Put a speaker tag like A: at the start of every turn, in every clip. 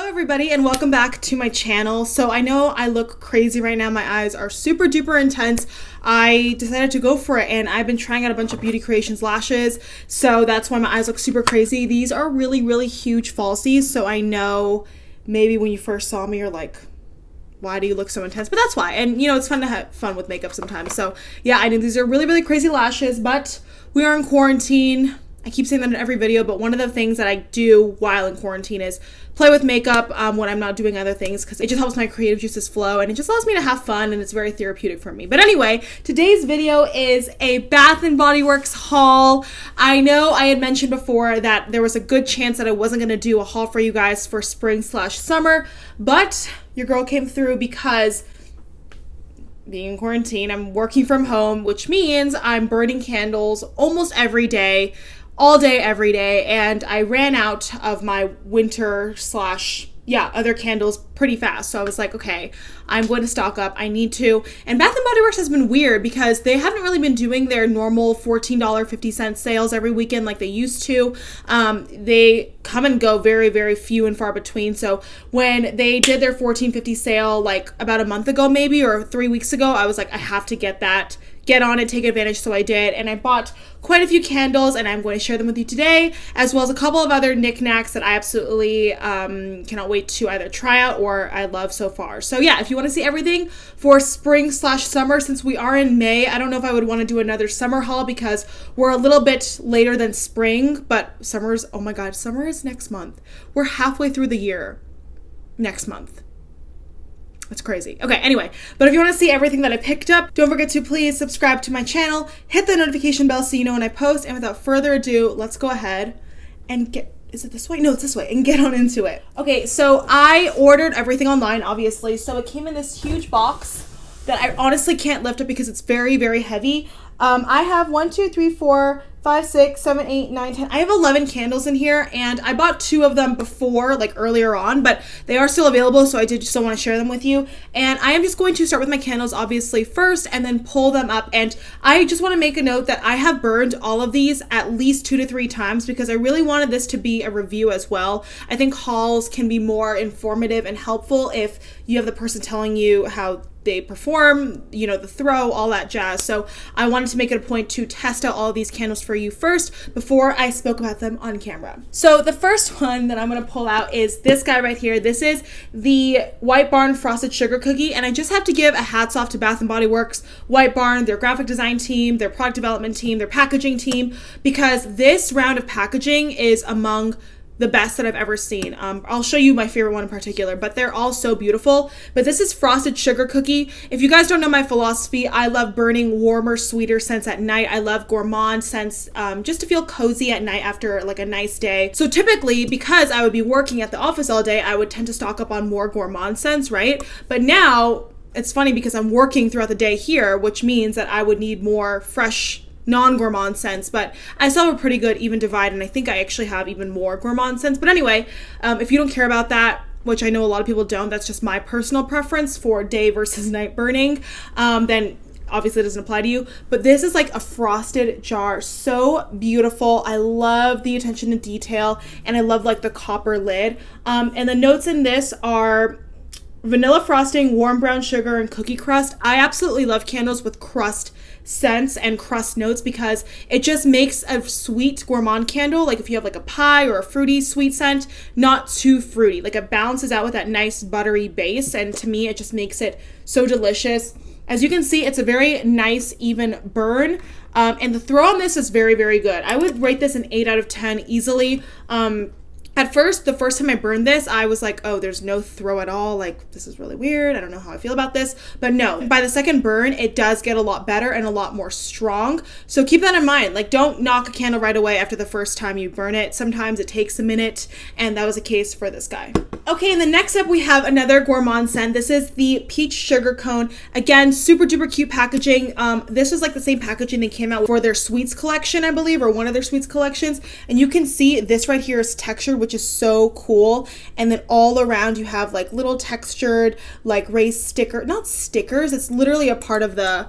A: Hello everybody and welcome back to my channel. So I know I look crazy right now. My eyes are super duper intense. I decided to go for it and I've been trying out a bunch of Beauty Creations lashes. So that's why my eyes look super crazy. These are really, really huge falsies. So I know maybe when you first saw me you're like, why do you look so intense? But that's why. And you know, it's fun to have fun with makeup sometimes. So yeah, I know these are really, really crazy lashes, but we are in quarantine. I keep saying that in every video, but one of the things that I do while in quarantine is play with makeup when I'm not doing other things, because it just helps my creative juices flow and it just allows me to have fun and it's very therapeutic for me. But anyway, today's video is a Bath & Body Works haul. I know I had mentioned before that there was a good chance that I wasn't going to do a haul for you guys for spring/summer, but your girl came through because being in quarantine, I'm working from home, which means I'm burning candles almost every day. All day, every day, and I ran out of my other candles pretty fast. So I was like, okay, I'm going to stock up. I need to. And Bath & Body Works has been weird because they haven't really been doing their normal $14.50 sales every weekend like they used to. They come and go very, very few and far between. So when they did their $14.50 sale like about a month ago maybe, or 3 weeks ago, I was like, I have to get on it, take advantage. So I did, and I bought quite a few candles and I'm going to share them with you today, as well as a couple of other knickknacks that I absolutely cannot wait to either try out or I love so far. So yeah, if you want to see everything for spring/summer, since we are in May, I don't know if I would want to do another summer haul because we're a little bit later than spring, but summer's, oh my god, summer is next month. We're halfway through the year next month. That's crazy. Okay, anyway, but if you want to see everything that I picked up, don't forget to please subscribe to my channel, hit the notification bell so you know when I post, and without further ado, let's go ahead and is it this way? No, it's this way, and get on into it. Okay, so I ordered everything online, obviously, so it came in this huge box that I honestly can't lift up because it's very, very heavy. I have 1, 2, 3, 4, 5, 6, 7, 8, 9, 10. I have 11 candles in here, and I bought 2 of them before, like earlier on, but they are still available, so I did still want to share them with you. And I am just going to start with my candles, obviously, first, and then pull them up. And I just want to make a note that I have burned all of these at least 2 to 3 times because I really wanted this to be a review as well. I think hauls can be more informative and helpful if you have the person telling you how they perform, you know, the throw, all that jazz. So I wanted to make it a point to test out all of these candles for you first before I spoke about them on camera. So the first one that I'm going to pull out is this guy right here. This is the White Barn Frosted Sugar Cookie, and I just have to give a hats off to Bath & Body Works, White Barn, their graphic design team, their product development team, their packaging team, because this round of packaging is among the best that I've ever seen. I'll show you my favorite one in particular, but they're all so beautiful. But this is Frosted Sugar Cookie. If you guys don't know my philosophy, I love burning warmer, sweeter scents at night. I love gourmand scents just to feel cozy at night after like a nice day. So typically, because I would be working at the office all day, I would tend to stock up on more gourmand scents, right? But now, it's funny because I'm working throughout the day here, which means that I would need more fresh non-gourmand scents, but I still have a pretty good even divide, and I think I actually have even more gourmand scents. But anyway, if you don't care about that, which I know a lot of people don't, that's just my personal preference for day versus night burning, then obviously it doesn't apply to you. But this is like a frosted jar, so beautiful. I love the attention to detail, and I love like the copper lid. And the notes in this are vanilla frosting, warm brown sugar, and cookie crust. I absolutely love candles with crust scents and crust notes because it just makes a sweet gourmand candle, like if you have like a pie or a fruity sweet scent, not too fruity. Like it balances out with that nice buttery base, and to me it just makes it so delicious. As you can see, it's a very nice even burn, and the throw on this is very, very good. I would rate this an 8 out of 10 easily. At first, the first time I burned this, I was like, oh, there's no throw at all. Like, this is really weird. I don't know how I feel about this. But no, by the second burn, it does get a lot better and a lot more strong. So keep that in mind. Like, don't knock a candle right away after the first time you burn it. Sometimes it takes a minute, and that was the case for this guy. Okay, and the next up, we have another gourmand scent. This is the Peach Sugar Cone. Again, super duper cute packaging. This was like the same packaging they came out for their sweets collection, I believe, or one of their sweets collections. And you can see this right here is textured, which is so cool. And then all around you have like little textured like raised not stickers, it's literally a part of the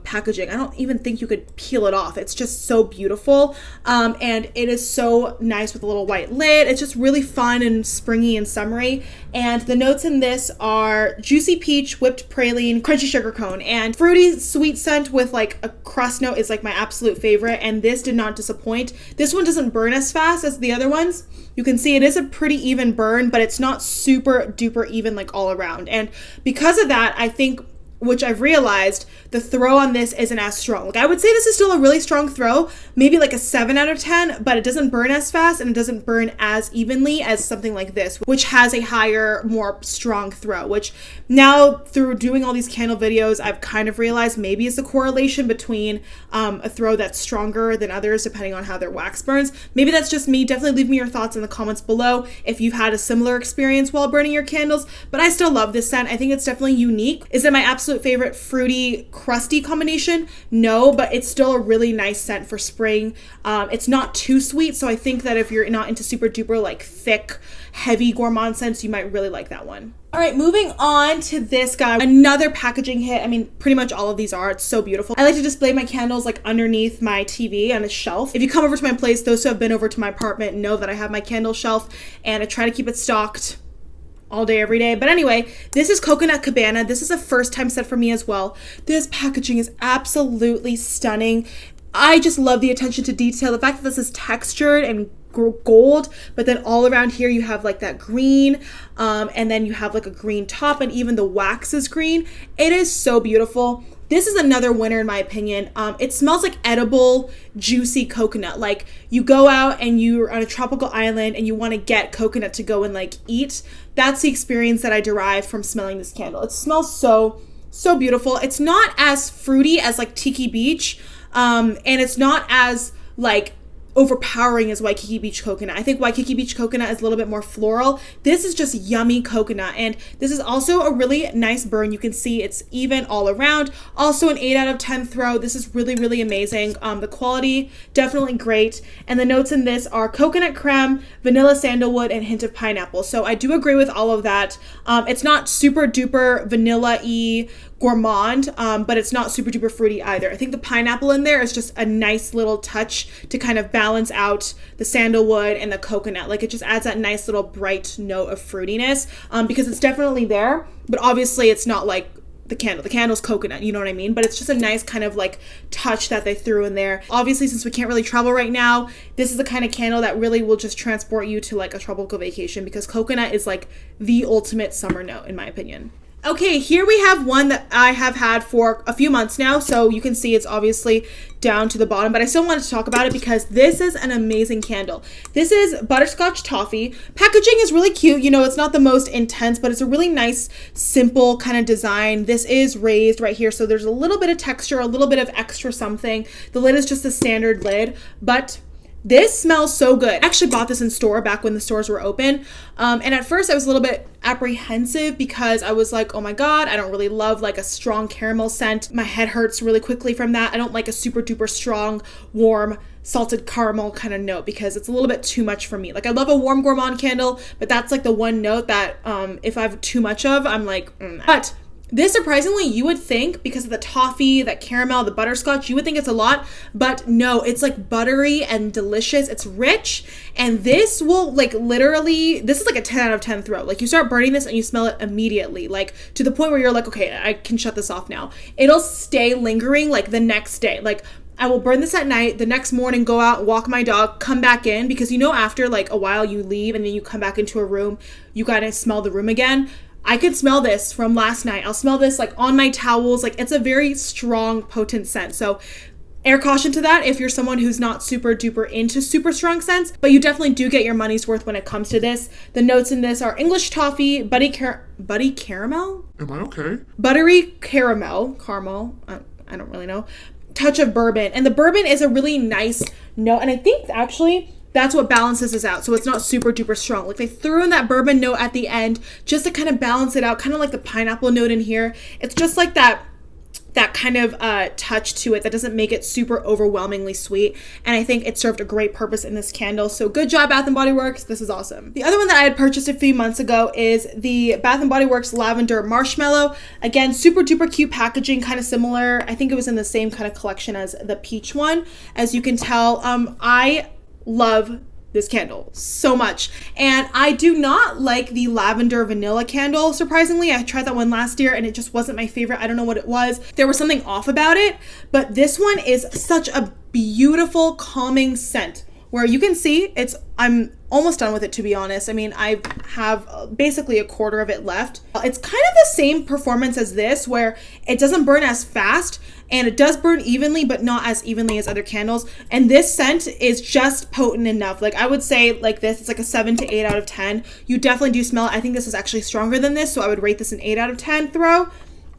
A: packaging. I don't even think you could peel it off. It's just so beautiful. And it is so nice with a little white lid. It's just really fun and springy and summery. And the notes in this are juicy peach, whipped praline, crunchy sugar cone, and fruity sweet scent with like a crust note is like my absolute favorite. And this did not disappoint. This one doesn't burn as fast as the other ones. You can see it is a pretty even burn, but it's not super duper even like all around. And because of that, I think, which I've realized, the throw on this isn't as strong. Like, I would say this is still a really strong throw, maybe like a 7 out of 10, but it doesn't burn as fast and it doesn't burn as evenly as something like this, which has a higher, more strong throw, which now through doing all these candle videos, I've kind of realized maybe it's a correlation between a throw that's stronger than others depending on how their wax burns. Maybe that's just me. Definitely leave me your thoughts in the comments below if you've had a similar experience while burning your candles, but I still love this scent. I think it's definitely unique. Is it my absolute favorite fruity crusty combination? No, but it's still a really nice scent for spring. It's not too sweet, so I think that if you're not into super duper like thick, heavy gourmand scents, you might really like that one. All right, moving on to this guy. Another packaging hit. I mean, pretty much all of these are. It's so beautiful. I like to display my candles like underneath my TV on a shelf. If you come over to my place, those who have been over to my apartment know that I have my candle shelf and I try to keep it stocked all day, every day. But anyway, this is Coconut Cabana. This is a first time set for me as well. This packaging is absolutely stunning. I just love the attention to detail. The fact that this is textured and gold, but then all around here you have like that green, and then you have like a green top, and even the wax is green. It is so beautiful. This is another winner in my opinion. It smells like edible, juicy coconut. Like you go out and you're on a tropical island and you want to get coconut to go and like eat. That's the experience that I derive from smelling this candle. It smells so beautiful. It's not as fruity as like Tiki Beach, and it's not as like overpowering as Waikiki Beach Coconut. I think Waikiki Beach Coconut is a little bit more floral. This is just yummy coconut, and this is also a really nice burn. You can see it's even all around. Also an 8 out of 10 throw. This is really amazing. The quality, definitely great. And the notes in this are coconut creme, vanilla sandalwood, and hint of pineapple. So I do agree with all of that. It's not super duper vanilla-y gourmand, but it's not super duper fruity either. I think the pineapple in there is just a nice little touch to kind of balance out the sandalwood and the coconut. Like it just adds that nice little bright note of fruitiness, because it's definitely there, but obviously it's not like the candle. The candle's coconut, you know what I mean? But it's just a nice kind of like touch that they threw in there. Obviously, since we can't really travel right now, this is the kind of candle that really will just transport you to like a tropical vacation, because coconut is like the ultimate summer note in my opinion. Okay, here we have one that I have had for a few months now, so you can see it's obviously down to the bottom, but I still wanted to talk about it because this is an amazing candle. This is Butterscotch Toffee. Packaging is really cute. You know, it's not the most intense, but it's a really nice, simple kind of design. This is raised right here, so there's a little bit of texture, a little bit of extra something. The lid is just a standard lid, but this smells so good. I actually bought this in store back when the stores were open. And at first I was a little bit apprehensive because I was like, oh my God, I don't really love like a strong caramel scent. My head hurts really quickly from that. I don't like a super duper strong, warm, salted caramel kind of note because it's a little bit too much for me. Like I love a warm gourmand candle, but that's like the one note that if I have too much of, I'm like, But this, surprisingly, you would think because of the toffee, that caramel, the butterscotch, you would think it's a lot, but no, it's like buttery and delicious. It's rich, and this will like literally, this is like a 10 out of 10 throw. Like you start burning this and you smell it immediately, like to the point where you're like, okay, I can shut this off now. It'll stay lingering like the next day. Like I will burn this at night, the next morning go out, walk my dog, come back in, because you know after like a while you leave and then you come back into a room, you gotta smell the room again. I could smell this from last night. I'll smell this like on my towels. Like it's a very strong, potent scent. So air caution to that if you're someone who's not super duper into super strong scents, but you definitely do get your money's worth when it comes to this. The notes in this are English toffee, buddy caramel?
B: Am I okay?
A: Buttery caramel, I don't really know. Touch of bourbon. And the bourbon is a really nice note. And I think actually that's what balances this out, so it's not super duper strong. Like they threw in that bourbon note at the end just to kind of balance it out, kind of like the pineapple note in here. It's just like that that kind of touch to it that doesn't make it super overwhelmingly sweet. And I think it served a great purpose in this candle. So good job, Bath & Body Works. This is awesome. The other one that I had purchased a few months ago is the Bath & Body Works Lavender Marshmallow. Again, super duper cute packaging, kind of similar. I think it was in the same kind of collection as the peach one. As you can tell, I love this candle so much, and I do not like the lavender vanilla candle. Surprisingly, I tried that one last year and it just wasn't my favorite. I don't know what it was. There was something off about it, but this one is such a beautiful calming scent where you can see I'm almost done with it, to be honest. I mean, I have basically a quarter of it left. It's kind of the same performance as this, where it doesn't burn as fast and it does burn evenly, but not as evenly as other candles. And this scent is just potent enough. Like, I would say like this, it's like a 7 to 8 out of 10. You definitely do smell it. I think this is actually stronger than this, so I would rate this an 8 out of 10 throw.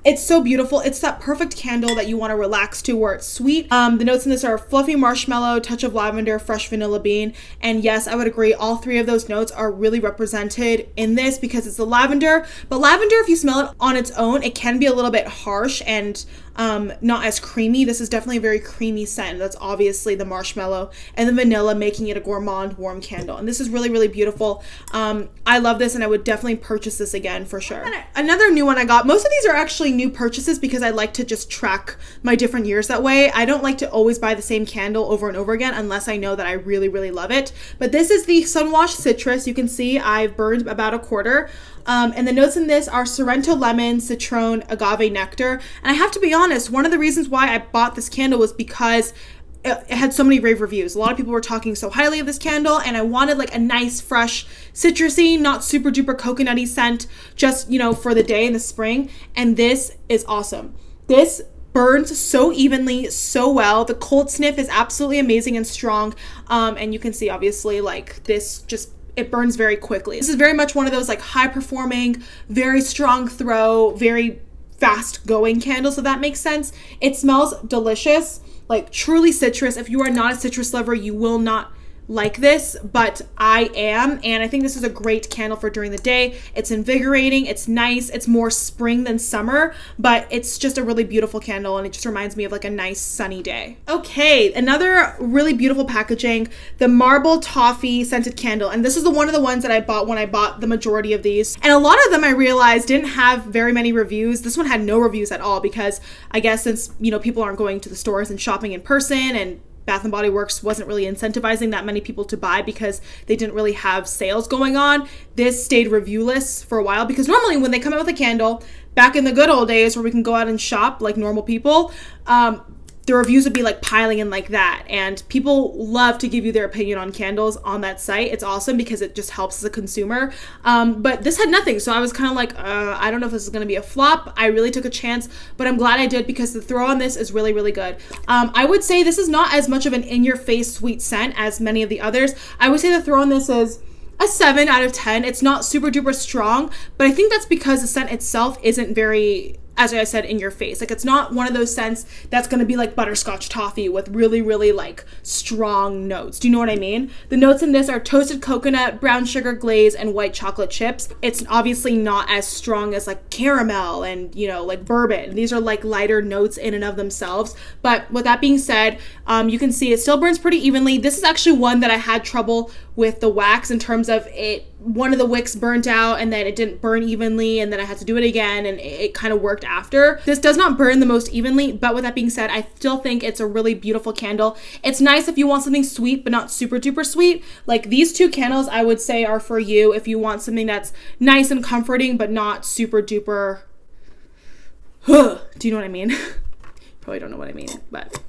A: It's so beautiful. It's that perfect candle that you want to relax to, where it's sweet. The notes in this are fluffy marshmallow, touch of lavender, fresh vanilla bean. And yes, I would agree, all three of those notes are really represented in this because it's the lavender. But lavender, if you smell it on its own, it can be a little bit harsh and not as creamy. This is definitely a very creamy scent. That's obviously the marshmallow and the vanilla, making it a gourmand warm candle. And this is really, really beautiful. I love this, and I would definitely purchase this again for sure. Another new one I got, most of these are actually new purchases because I like to just track my different years that way. I don't like to always buy the same candle over and over again unless I know that I really, really love it. But this is the Sunwash Citrus. You can see I've burned about a quarter. And the notes in this are Sorrento lemon, citron, agave nectar. And I have to be honest, one of the reasons why I bought this candle was because it had so many rave reviews. A lot of people were talking so highly of this candle, and I wanted like a nice, fresh, citrusy, not super duper coconutty scent, just, you know, for the day in the spring. And this is awesome. This burns so evenly, so well. The cold sniff is absolutely amazing and strong. And you can see obviously like this just, it burns very quickly. This is very much one of those like high performing, very strong throw, very fast going candles, if that makes sense. It smells delicious, like truly citrus. If you are not a citrus lover, you will not like this, but I am, and I think this is a great candle for during the day. It's invigorating, it's nice, it's more spring than summer, but it's just a really beautiful candle, and it just reminds me of like a nice sunny day. Okay, another really beautiful packaging, the Marble Toffee scented candle, and this is one of the ones that I bought when I bought the majority of these, and a lot of them I realized didn't have very many reviews. This one had no reviews at all because I guess since, you know, people aren't going to the stores and shopping in person, and Bath & Body Works wasn't really incentivizing that many people to buy because they didn't really have sales going on. This stayed reviewless for a while because normally when they come out with a candle, back in the good old days where we can go out and shop like normal people, the reviews would be like piling in like that, and people love to give you their opinion on candles on that site. It's awesome because it just helps as a consumer, but this had nothing, so I was kind of like, I don't know if this is going to be a flop. I really took a chance, but I'm glad I did because the throw on this is really, really good. I would say this is not as much of an in-your-face sweet scent as many of the others. I would say the throw on this is a 7 out of 10. It's not super duper strong, but I think that's because the scent itself isn't very, as I said, in your face. Like, it's not one of those scents that's going to be like butterscotch toffee with really, really like strong notes. Do you know what I mean? The notes in this are toasted coconut, brown sugar glaze, and white chocolate chips. It's obviously not as strong as like caramel and, you know, like bourbon. These are like lighter notes in and of themselves. But with that being said, you can see it still burns pretty evenly. This is actually one that I had trouble with the wax in terms of it. One of the wicks burnt out and then it didn't burn evenly, and then I had to do it again, and it kind of worked after. This does not burn the most evenly, but with that being said, I still think it's a really beautiful candle. It's nice if you want something sweet but not super duper sweet. Like, these two candles I would say are for you if you want something that's nice and comforting but not super duper do you know what I mean? Probably don't know what I mean, but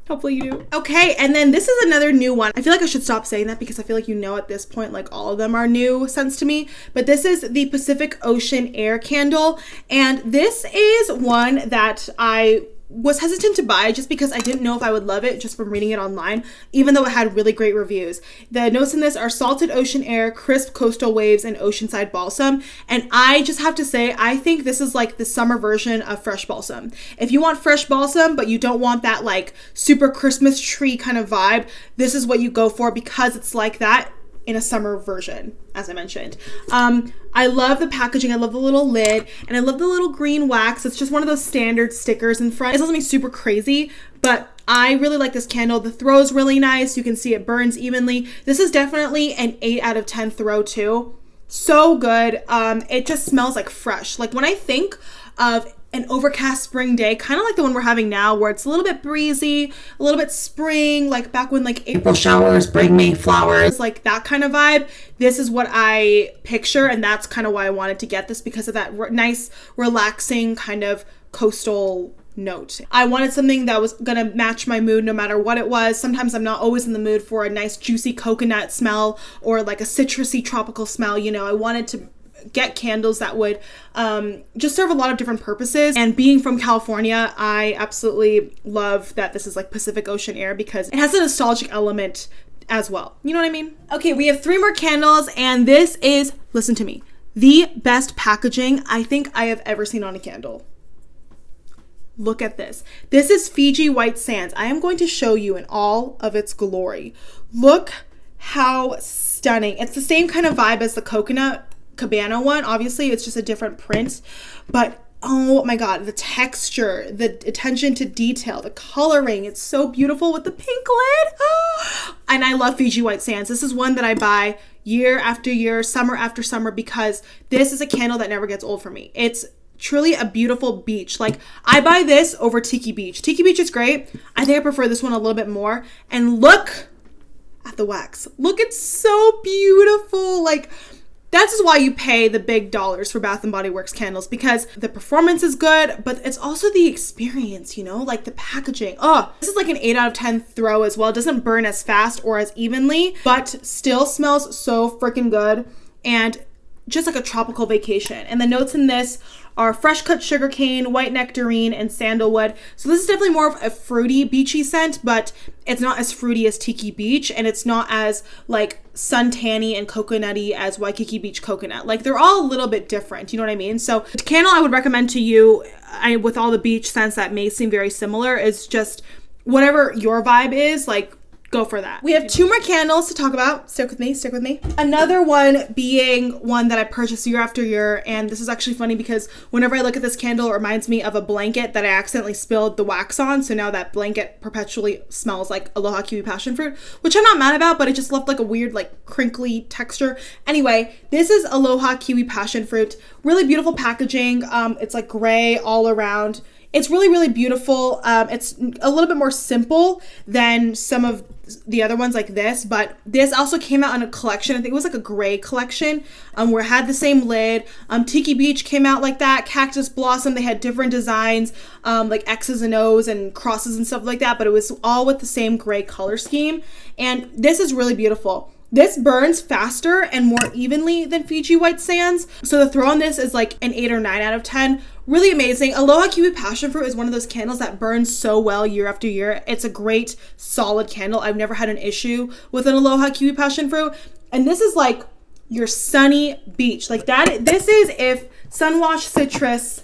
A: hopefully you do. Okay, and then this is another new one. I feel like I should stop saying that because I feel like, you know, at this point, like, all of them are new scents to me. But this is the Pacific Ocean Air Candle. And this is one that I was hesitant to buy just because I didn't know if I would love it just from reading it online, even though it had really great reviews. The notes in this are salted ocean air, crisp coastal waves, and oceanside balsam. And I just have to say, I think this is like the summer version of fresh balsam. If you want fresh balsam, but you don't want that like super Christmas tree kind of vibe, this is what you go for because it's like that. in a summer version, as I mentioned. I love the packaging. I love the little lid, and I love the little green wax. It's just one of those standard stickers in front. It's not something super crazy, but I really like this candle. The throw is really nice. You can see it burns evenly. This is definitely an 8 out of 10 throw too. So good. It just smells like fresh. Like when I think of an overcast spring day, kind of like the one we're having now, where it's a little bit breezy, a little bit spring, like back when like April showers bring me flowers, like that kind of vibe. This is what I picture, and that's kind of why I wanted to get this, because of that nice, relaxing kind of coastal note. I wanted something that was gonna match my mood no matter what it was. Sometimes I'm not always in the mood for a nice juicy coconut smell or like a citrusy tropical smell. You know, I wanted to get candles that would just serve a lot of different purposes. And being from California, I absolutely love that this is like Pacific Ocean air, because it has a nostalgic element as well. You know what I mean? Okay, we have 3 more candles, and this is, listen to me, the best packaging I think I have ever seen on a candle. Look at this. This is Fiji White Sands. I am going to show you in all of its glory. Look how stunning. It's the same kind of vibe as the coconut Cabana one. Obviously, it's just a different print, but oh my god, the texture, the attention to detail, the coloring, it's so beautiful with the pink lid. And I love Fiji White Sands. This is one that I buy year after year, summer after summer, because this is a candle that never gets old for me. It's truly a beautiful beach. Like, I buy this over Tiki Beach. Tiki Beach is great. I think I prefer this one a little bit more. And look at the wax. Look, it's so beautiful. Like, that's why you pay the big dollars for Bath & Body Works candles, because the performance is good, but it's also the experience, you know, like the packaging. Oh, this is like an 8 out of 10 throw as well. It doesn't burn as fast or as evenly, but still smells so freaking good, and just like a tropical vacation. And the notes in this are fresh cut sugarcane, white nectarine, and sandalwood. So this is definitely more of a fruity, beachy scent, but it's not as fruity as Tiki Beach, and it's not as like suntanny and coconutty as Waikiki Beach Coconut. Like, they're all a little bit different, you know what I mean? So the candle I would recommend to you, with all the beach scents that may seem very similar, is just whatever your vibe is, like, go for that. We have 2 more candles to talk about. Stick with me, stick with me. Another one being one that I purchase year after year, and this is actually funny because whenever I look at this candle, it reminds me of a blanket that I accidentally spilled the wax on, so now that blanket perpetually smells like Aloha Kiwi Passionfruit, which I'm not mad about, but it just left like a weird like crinkly texture. Anyway, this is Aloha Kiwi Passionfruit. Really beautiful packaging. It's like gray all around. It's really, really beautiful. It's a little bit more simple than some of the other ones like this, but this also came out in a collection. I think it was like a gray collection, where it had the same lid. Tiki Beach came out like that. Cactus Blossom, they had different designs, like X's and O's and crosses and stuff like that, but it was all with the same gray color scheme. And this is really beautiful. This burns faster and more evenly than Fiji White Sands. So the throw on this is like an 8 or 9 out of 10. Really amazing. Aloha Kiwi Passionfruit is one of those candles that burns so well year after year. It's a great, solid candle. I've never had an issue with an Aloha Kiwi Passionfruit. And this is like your sunny beach. Like that. This is if Sunwash Citrus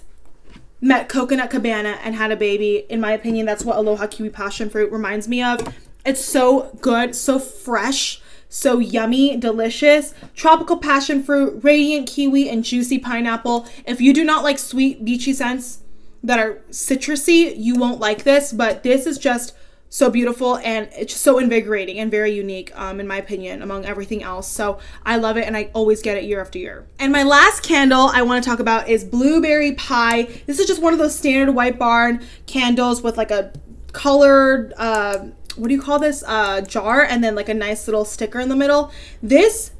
A: met Coconut Cabana and had a baby. In my opinion, that's what Aloha Kiwi Passionfruit reminds me of. It's so good, so fresh, so yummy, delicious. Tropical passion fruit, radiant kiwi, and juicy pineapple. If you do not like sweet, beachy scents that are citrusy, you won't like this, but this is just so beautiful, and it's just so invigorating and very unique, in my opinion, among everything else. So I love it, and I always get it year after year. And my last candle I want to talk about is Blueberry Pie. This is just one of those standard White Barn candles with like a colored, what do you call this, jar, and then like a nice little sticker in the middle. This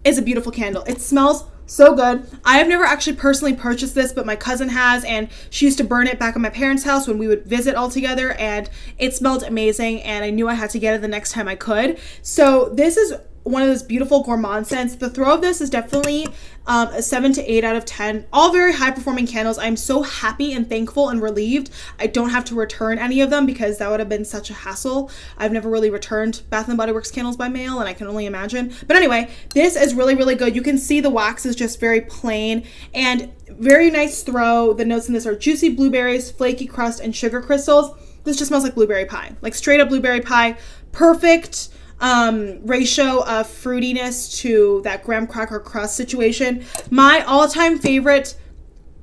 A: is a beautiful candle. It smells so good. I have never actually personally purchased this, but my cousin has, and she used to burn it back at my parents' house when we would visit all together, and it smelled amazing, and I knew I had to get it the next time I could. So this is one of those beautiful gourmand scents. The throw of this is definitely a 7 to 8 out of 10. All very high performing candles. I'm so happy and thankful and relieved I don't have to return any of them, because that would have been such a hassle. I've never really returned Bath & Body Works candles by mail, and I can only imagine. But anyway, this is really, really good. You can see the wax is just very plain and very nice throw. The notes in this are juicy blueberries, flaky crust, and sugar crystals. This just smells like blueberry pie, like straight up blueberry pie. Perfect ratio of fruitiness to that graham cracker crust situation. My all-time favorite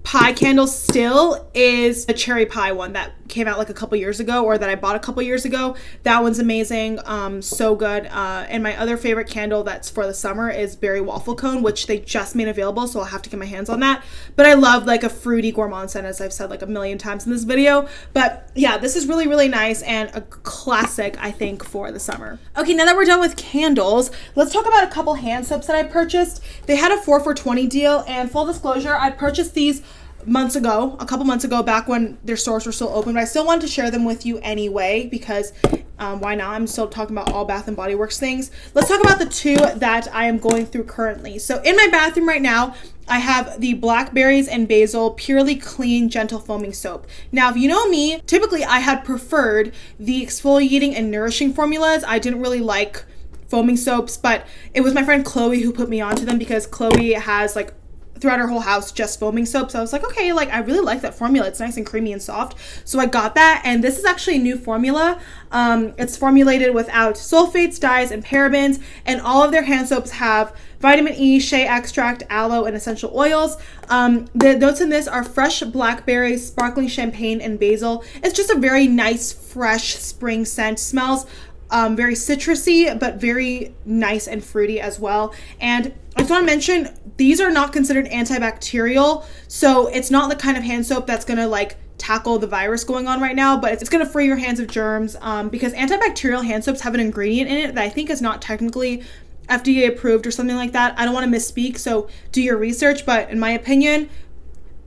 A: pie candle still is the cherry pie one that came out like a couple years ago, or that I bought a couple years ago. That one's amazing. So good. And my other favorite candle that's for the summer is berry waffle cone, which they just made available, so I'll have to get my hands on that. But I love like a fruity gourmand scent, as I've said like a million times in this video. But yeah, this is really, really nice and a classic, I think, for the summer. Okay, now that we're done with candles, let's talk about a couple hand soaps that I purchased. They had a 4 for $20 deal, and full disclosure, I purchased these a couple months ago, back when their stores were still open, but I still wanted to share them with you anyway, because why not? I'm still talking about all Bath & Body Works things. Let's talk about the two that I am going through currently. So in my bathroom right now, I have the Blackberries and Basil Purely Clean Gentle Foaming Soap. Now, if you know me, typically I had preferred the exfoliating and nourishing formulas. I didn't really like foaming soaps, but it was my friend Chloe who put me onto them, because Chloe has like throughout her whole house just foaming soap. So I was like, okay, like I really like that formula. It's nice and creamy and soft. So I got that, and this is actually a new formula. It's formulated without sulfates, dyes, and parabens, and all of their hand soaps have vitamin E, shea extract, aloe, and essential oils. The notes in this are fresh blackberries, sparkling champagne, and basil. It's just a very nice, fresh spring scent. Smells very citrusy, but very nice and fruity as well. And I just want to mention, these are not considered antibacterial, so it's not the kind of hand soap that's gonna like tackle the virus going on right now, but it's gonna free your hands of germs, because antibacterial hand soaps have an ingredient in it that I think is not technically FDA approved or something like that. I don't want to misspeak, so do your research, but in my opinion,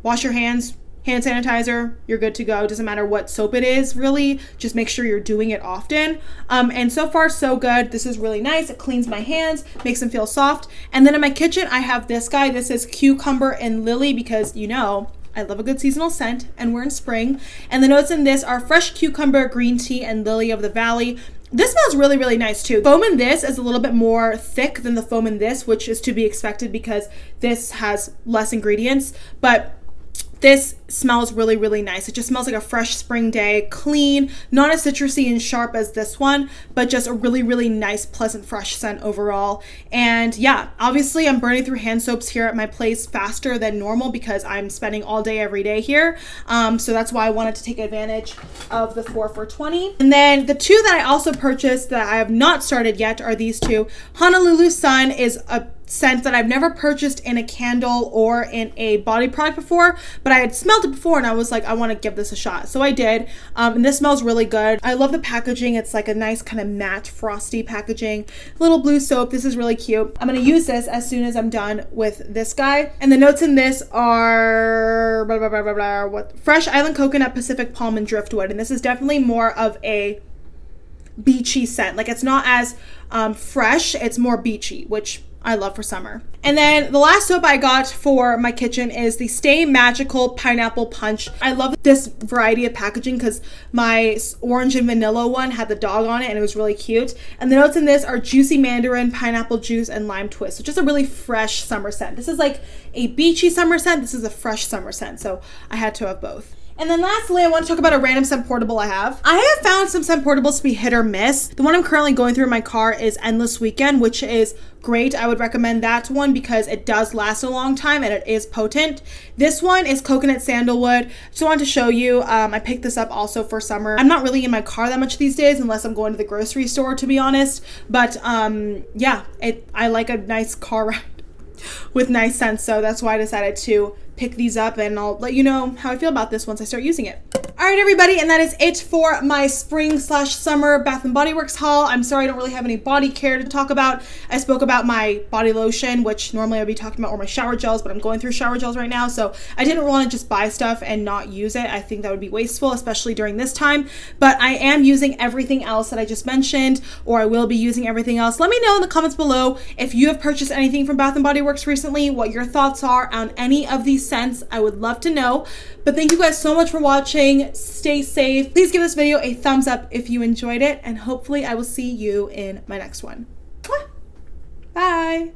A: wash your hands, hand sanitizer, you're good to go. Doesn't matter what soap it is, really. Just make sure you're doing it often. And so far, so good. This is really nice. It cleans my hands, makes them feel soft. And then in my kitchen, I have this guy. This is Cucumber and Lily, because, you know, I love a good seasonal scent, and we're in spring. And the notes in this are fresh cucumber, green tea, and lily of the valley. This smells really, really nice too. Foam in this is a little bit more thick than the foam in this, which is to be expected because this has less ingredients. But this smells really, really nice. It just smells like a fresh spring day, clean, not as citrusy and sharp as this one, but just a really, really nice, pleasant, fresh scent overall. And yeah, obviously I'm burning through hand soaps here at my place faster than normal because I'm spending all day, every day here. So that's why I wanted to take advantage of the 4 for $20. And then the two that I also purchased that I have not started yet are these two. Honolulu Sun is a scent that I've never purchased in a candle or in a body product before, but I had smelled it before and I was like, I want to give this a shot. So I did. And this smells really good. I love the packaging. It's like a nice kind of matte frosty packaging. Little blue soap. This is really cute. I'm going to use this as soon as I'm done with this guy. And the notes in this are fresh island coconut, Pacific palm, and driftwood. And this is definitely more of a beachy scent. Like it's not as fresh. It's more beachy, which I love for summer. And then the last soap I got for my kitchen is the Stay Magical Pineapple Punch. I love this variety of packaging because my orange and vanilla one had the dog on it and it was really cute. And the notes in this are juicy mandarin, pineapple juice, and lime twist. So just a really fresh summer scent. This is like a beachy summer scent. This is a fresh summer scent. So I had to have both. And then lastly, I want to talk about a random Scentportable I have. I have found some Scentportables to be hit or miss. The one I'm currently going through in my car is Endless Weekend, which is great. I would recommend that one because it does last a long time and it is potent. This one is Coconut Sandalwood. Just wanted to show you. I picked this up also for summer. I'm not really in my car that much these days unless I'm going to the grocery store, to be honest. But yeah, I like a nice car ride with nice scents, so that's why I decided to pick these up, and I'll let you know how I feel about this once I start using it. All right, everybody, and that is it for my spring/summer Bath & Body Works haul. I'm sorry I don't really have any body care to talk about. I spoke about my body lotion, which normally I'd be talking about, or my shower gels, but I'm going through shower gels right now, so I didn't want to just buy stuff and not use it. I think that would be wasteful, especially during this time, but I am using everything else that I just mentioned, or I will be using everything else. Let me know in the comments below if you have purchased anything from Bath & Body Works recently, what your thoughts are on any of these scents. I would love to know. But thank you guys so much for watching. Stay safe. Please give this video a thumbs up if you enjoyed it, and hopefully I will see you in my next one. Bye.